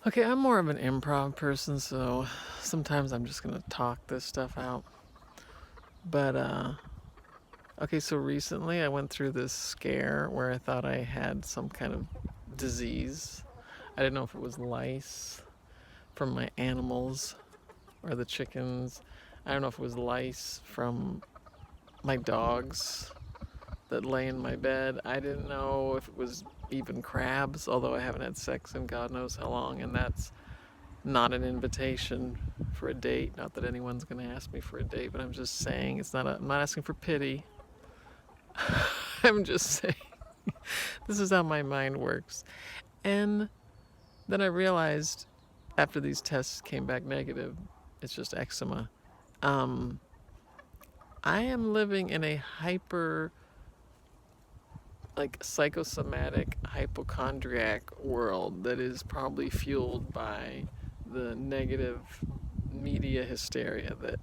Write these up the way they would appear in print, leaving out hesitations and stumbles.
Okay, I'm more of an improv person, so sometimes I'm just gonna talk this stuff out. But, okay, so recently I went through this scare where I thought I had some kind of disease. I didn't know if it was lice from my animals or the chickens. I don't know if it was lice from my dogs that lay in my bed. I didn't know if it was even crabs, although I haven't had sex in God knows how long, and that's not an invitation for a date. Not that anyone's going to ask me for a date, but I'm just saying I'm not asking for pity. I'm just saying this is how my mind works. And then I realized after these tests came back negative, it's just eczema. Um, I am living in a psychosomatic hypochondriac world that is probably fueled by the negative media hysteria that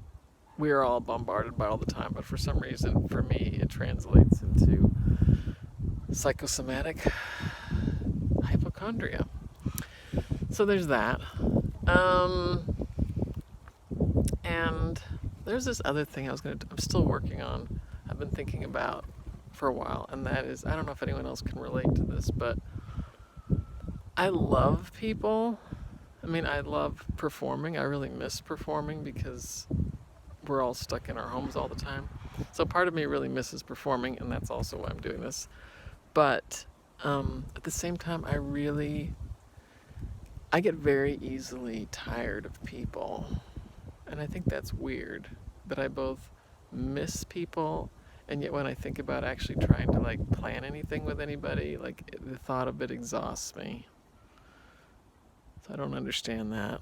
we're all bombarded by all the time, but for some reason, for me, it translates into psychosomatic hypochondria. So there's that. And there's this other thing I'm still working on, I've been thinking about for a while, and that is, I don't know if anyone else can relate to this, but I love people. I mean, I love performing. I really miss performing because we're all stuck in our homes all the time. So part of me really misses performing, and that's also why I'm doing this. But at the same time, I get very easily tired of people. And I think that's weird that I both miss people, and yet when I think about actually trying to plan anything with anybody, the thought of it exhausts me. So I don't understand that.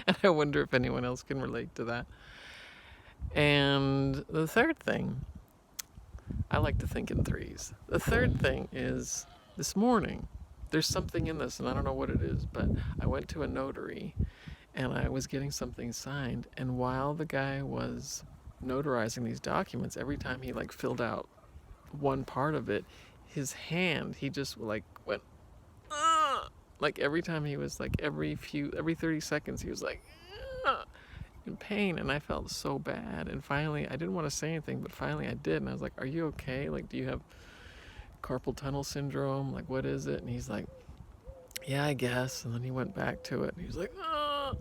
And I wonder if anyone else can relate to that. And the third thing, I like to think in threes. The third thing is this morning, there's something in this, and I don't know what it is, but I went to a notary and I was getting something signed, and while the guy was notarizing these documents, every time he filled out one part of it, his hand, he just went, every time he was every 30 seconds he was in pain, and I felt so bad. And finally, I didn't want to say anything, but finally I did, and I was like, "Are you okay? Do you have carpal tunnel syndrome? What is it?" And he's like, "Yeah, I guess." And then he went back to it, and he was like, "Ah."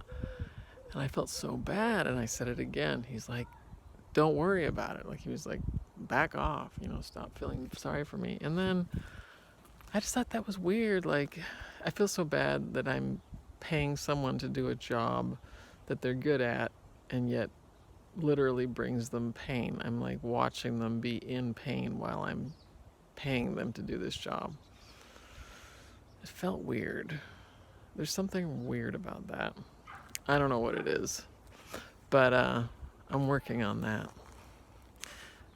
And I felt so bad, and I said it again. He's like, "Don't worry about it." He was like, "Back off, stop feeling sorry for me." And then I just thought that was weird. I feel so bad that I'm paying someone to do a job that they're good at, and yet literally brings them pain. I'm watching them be in pain while I'm paying them to do this job. It felt weird. There's something weird about that. I don't know what it is, but I'm working on that.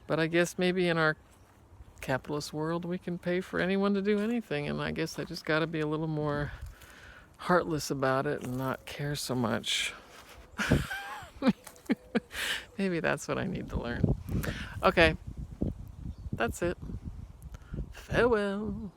But I guess maybe in our capitalist world we can pay for anyone to do anything, and I guess I just got to be a little more heartless about it and not care so much. Maybe that's what I need to learn. Okay, that's it. Farewell.